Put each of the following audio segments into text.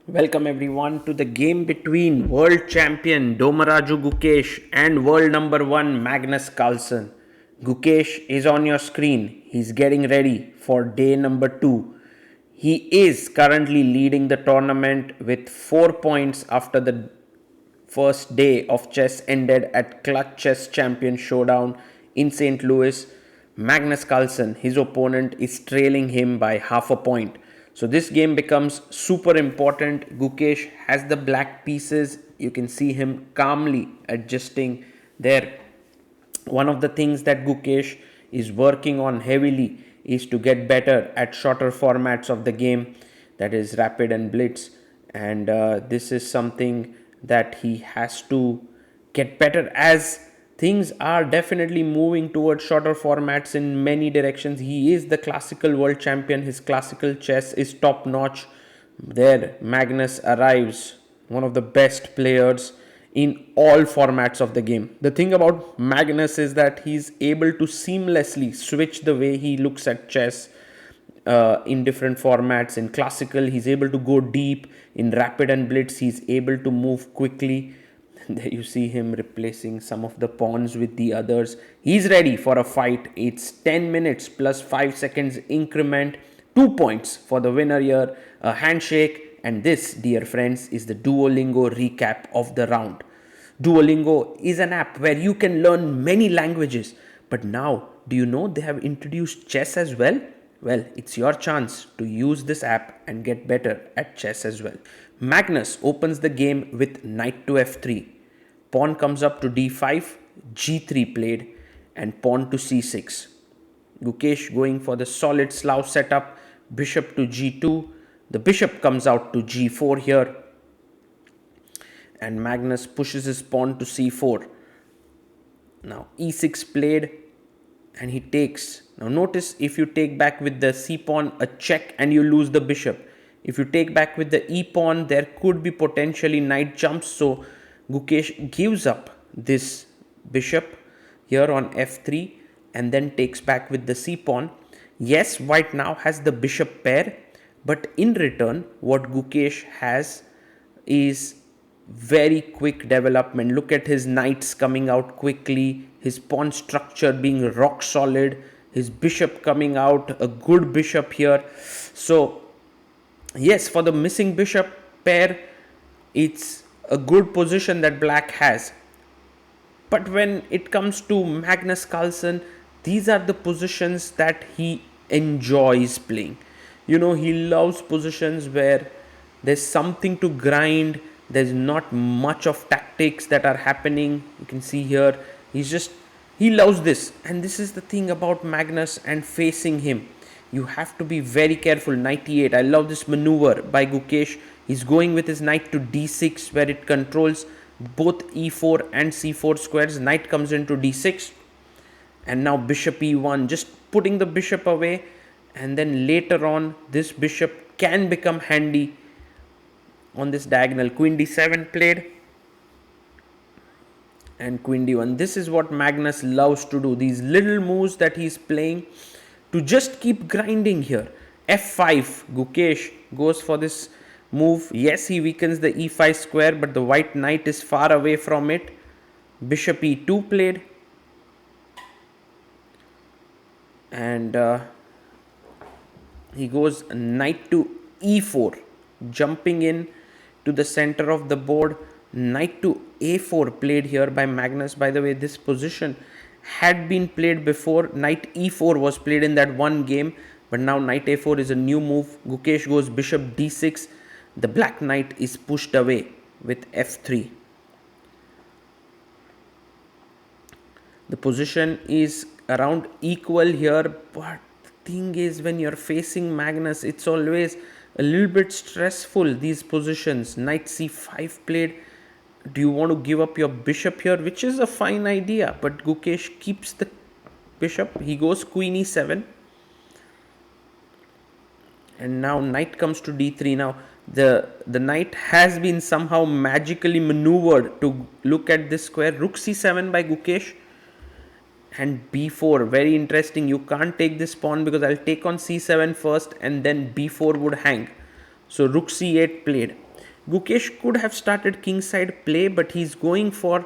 Welcome everyone to the game between world champion Domaraju Gukesh and world number 1 Magnus Carlsen. Gukesh is on your screen. He's getting ready for day number 2. He is currently leading the tournament with 4 points after the first day of chess ended at Clutch Chess Champions Showdown in St. Louis. Magnus Carlsen, his opponent, is trailing him by half a point. So this game becomes super important. Gukesh has the black pieces. You can see him calmly adjusting there. One of the things that Gukesh is working on heavily is to get better at shorter formats of the game, that is rapid and blitz. And this is something that he has to get better, as things are definitely moving towards shorter formats in many directions. He is the classical world champion. His classical chess is top notch. There Magnus arrives, one of the best players in all formats of the game. The thing about Magnus is that he's able to seamlessly switch the way he looks at chess in different formats. In classical, he's able to go deep. In rapid and blitz, he's able to move quickly. There you see him replacing some of the pawns with the others. He's ready for a fight. It's 10 minutes plus 5 seconds increment. 2 points for the winner here. A handshake. And this, dear friends, is the Duolingo recap of the round. Duolingo is an app where you can learn many languages. But now, do you know they have introduced chess as well? Well, it's your chance to use this app and get better at chess as well. Magnus opens the game with knight to f3. Pawn comes up to d5, g3 played, and pawn to c6. Gukesh going for the solid Slav setup, bishop to g2. The bishop comes out to g4 here, and Magnus pushes his pawn to c4. Now e6 played, and he takes. Now notice, if you take back with the c pawn, a check and you lose the bishop. If you take back with the e pawn, there could be potentially knight jumps. So Gukesh gives up this bishop here on f3 and then takes back with the c pawn. Yes, white now has the bishop pair, but in return, what Gukesh has is very quick development. Look at his knights coming out quickly, his pawn structure being rock solid, his bishop coming out, a good bishop here. So yes, for the missing bishop pair, it's a good position that black has. But when it comes to Magnus Carlsen, these are the positions that he enjoys playing. You know, he loves positions where there's something to grind, there's not much of tactics that are happening. You can see here, he loves this. And this is the thing about Magnus and facing him. You have to be very careful. Knight e8. I love this maneuver by Gukesh. He's going with his knight to d6, where it controls both e4 and c4 squares. Knight comes into d6, and now bishop e1, just putting the bishop away. And then later on, this bishop can become handy on this diagonal. Queen d7 played, and queen d1. This is what Magnus loves to do, these little moves that he's playing to just keep grinding here. f5, Gukesh goes for this move. Yes, he weakens the e5 square, but the white knight is far away from it. Bishop e2 played, and he goes knight to e4, jumping in to the center of the board. Knight to a4 played here by Magnus. By the way, this position had been played before. Knight e4 was played in that one game, but now knight a4 is a new move. Gukesh goes bishop d6. The black knight is pushed away with f3. The position is around equal here, but the thing is, when you're facing Magnus, it's always a little bit stressful, these positions. Knight c5 played. Do you want to give up your bishop here? Which is a fine idea, but Gukesh keeps the bishop. He goes queen e7, and now knight comes to d3. Now the knight has been somehow magically maneuvered to look at this square. Rook c7 by Gukesh, and b4. Very interesting. You can't take this pawn because I'll take on c7 first, and then b4 would hang. So rook c8 played. Gukesh could have started kingside play, but he's going for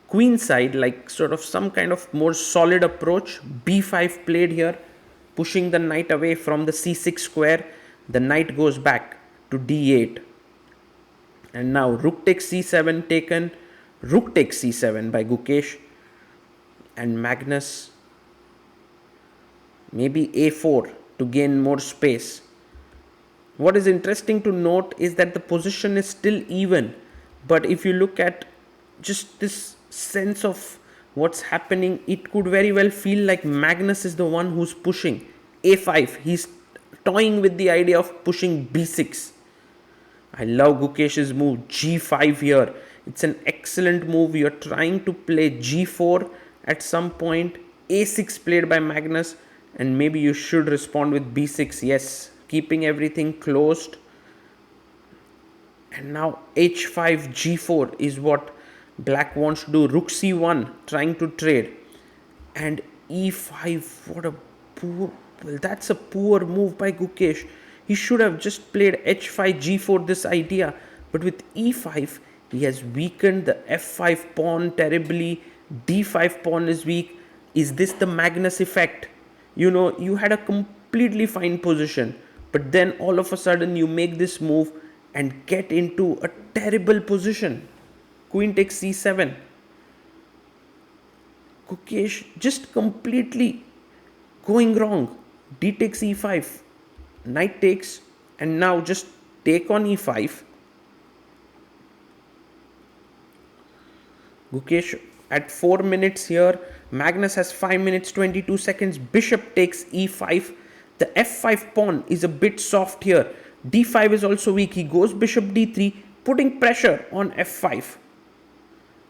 queenside, like sort of some kind of more solid approach. b5 played here, pushing the knight away from the c6 square. The knight goes back to d8. And now rook takes c7 taken, rook takes c7 by Gukesh, and Magnus maybe a4 to gain more space. What is interesting to note is that the position is still even, but if you look at just this sense of what's happening, it could very well feel like Magnus is the one who's pushing a5. He's toying with the idea of pushing b6. I love Gukesh's move g5 here. It's an excellent move. You're trying to play g4 at some point. a6 played by Magnus, and maybe you should respond with b6. Yes, keeping everything closed. And now h5 g4 is what black wants to do. Rook c1 trying to trade, and e5. What a poor, well, that's a poor move by Gukesh. He should have just played h5 g4, this idea, but with e5 he has weakened the f5 pawn terribly. d5 pawn is weak. Is this the Magnus effect? You know, you had a completely fine position, but then all of a sudden you make this move and get into a terrible position. Queen takes c7. Gukesh just completely going wrong. D takes e5. Knight takes, and now just take on e5. Gukesh at 4 minutes here. Magnus has 5 minutes 22 seconds. Bishop takes e5. The f5 pawn is a bit soft here. d5 is also weak. He goes bishop d3, putting pressure on f5.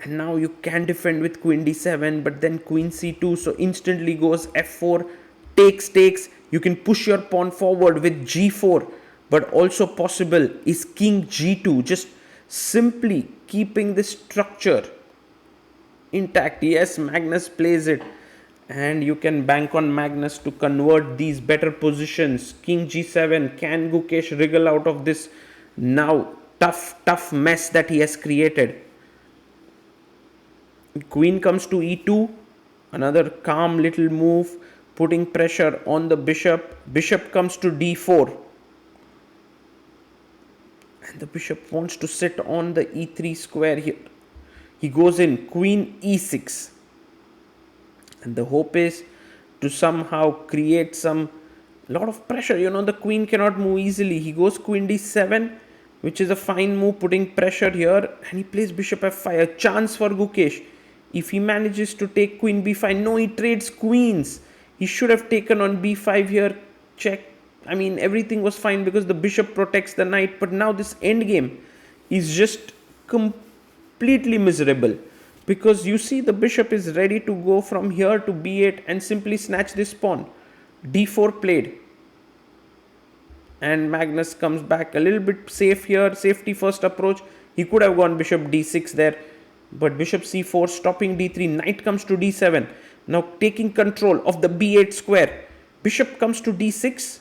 And now you can defend with queen d7, but then queen c2, so instantly goes f4, takes. You can push your pawn forward with g4, but also possible is king g2, just simply keeping the structure intact. Yes, Magnus plays it, and you can bank on Magnus to convert these better positions. King g7, can Gukesh wriggle out of this now tough mess that he has created? Queen comes to e2, another calm little move, putting pressure on the bishop. Bishop comes to d4, and the bishop wants to sit on the e3 square here. He goes in queen e6, and the hope is to somehow create some lot of pressure. You know, the queen cannot move easily. He goes queen d7, which is a fine move, putting pressure here, and he plays bishop f5, a chance for Gukesh. If he manages to take queen b5, no, he trades queens. He should have taken on b5 here, check. I mean, everything was fine because the bishop protects the knight, but now this endgame is just completely miserable, because you see the bishop is ready to go from here to b8 and simply snatch this pawn. d4 played, and Magnus comes back a little bit safe here, safety first approach. He could have gone bishop d6 there, but bishop c4 stopping d3. Knight comes to d7, now taking control of the b8 square. Bishop comes to d6,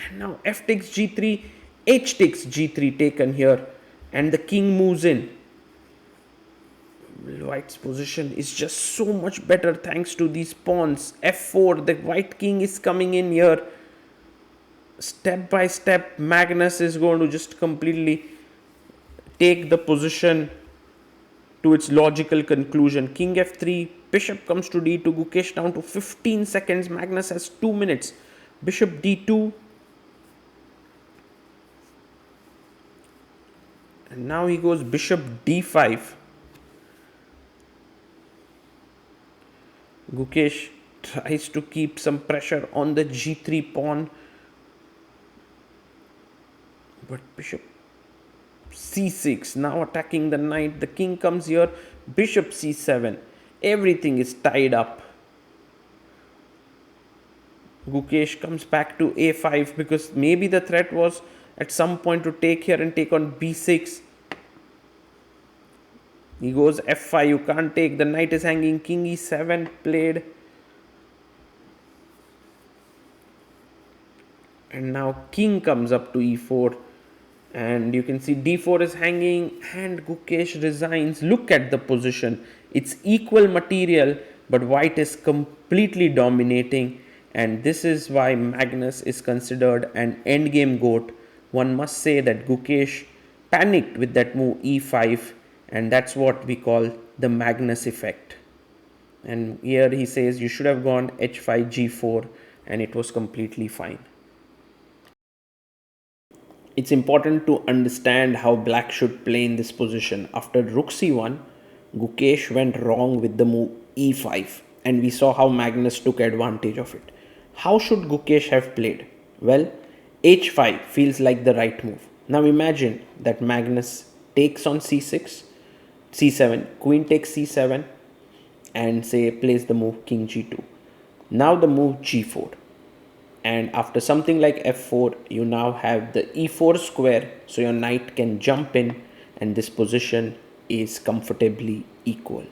and now f takes g3, h takes g3 taken here, and the king moves in. White's position is just so much better thanks to these pawns. f4, the white king is coming in here. Step by step, Magnus is going to just completely take the position to its logical conclusion. King f3, bishop comes to d2, Gukesh down to 15 seconds. Magnus has 2 minutes. Bishop d2. And now he goes bishop d5. Gukesh tries to keep some pressure on the g3 pawn, but bishop c6, now attacking the knight. The king comes here, bishop c7. Everything is tied up. Gukesh comes back to a5 because maybe the threat was at some point to take here and take on b6. He goes f5, you can't take, the knight is hanging. King e7 played. And now king comes up to e4. And you can see d4 is hanging and Gukesh resigns. Look at the position. It's equal material, but white is completely dominating. And this is why Magnus is considered an endgame GOAT. One must say that Gukesh panicked with that move e5, and that's what we call the Magnus effect. And here he says you should have gone h5 g4, and it was completely fine. It's important to understand how black should play in this position. After rook c1, Gukesh went wrong with the move e5, and we saw how Magnus took advantage of it. How should Gukesh have played? Well, h5 feels like the right move. Now imagine that Magnus takes on c6, c7, queen takes c7, and say plays the move king g2. Now the move g4, and after something like f4 you now have the e4 square, so your knight can jump in and this position is comfortably equal.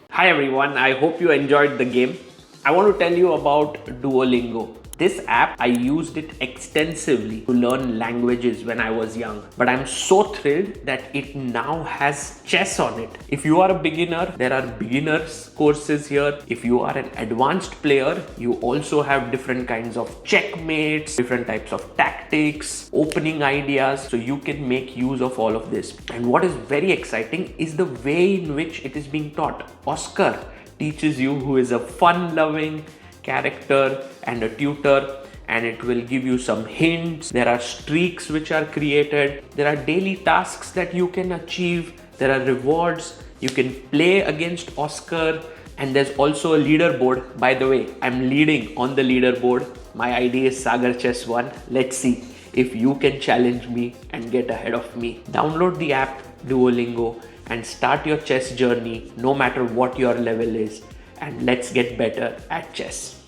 Hi everyone, I hope you enjoyed the game. I want to tell you about Duolingo. This app, I used it extensively to learn languages when I was young. But I'm so thrilled that it now has chess on it. If you are a beginner, there are beginners courses here. If you are an advanced player, you also have different kinds of checkmates, different types of tactics, opening ideas. So you can make use of all of this. And what is very exciting is the way in which it is being taught. Oscar teaches you, who is a fun-loving character and a tutor, and it will give you some hints. There are streaks which are created. There are daily tasks that you can achieve. There are rewards. You can play against Oscar, and there's also a leaderboard. By the way, I'm leading on the leaderboard. My ID is Sagar Chess 1. Let's see if you can challenge me and get ahead of me. Download the app Duolingo and start your chess journey, no matter what your level is, and let's get better at chess.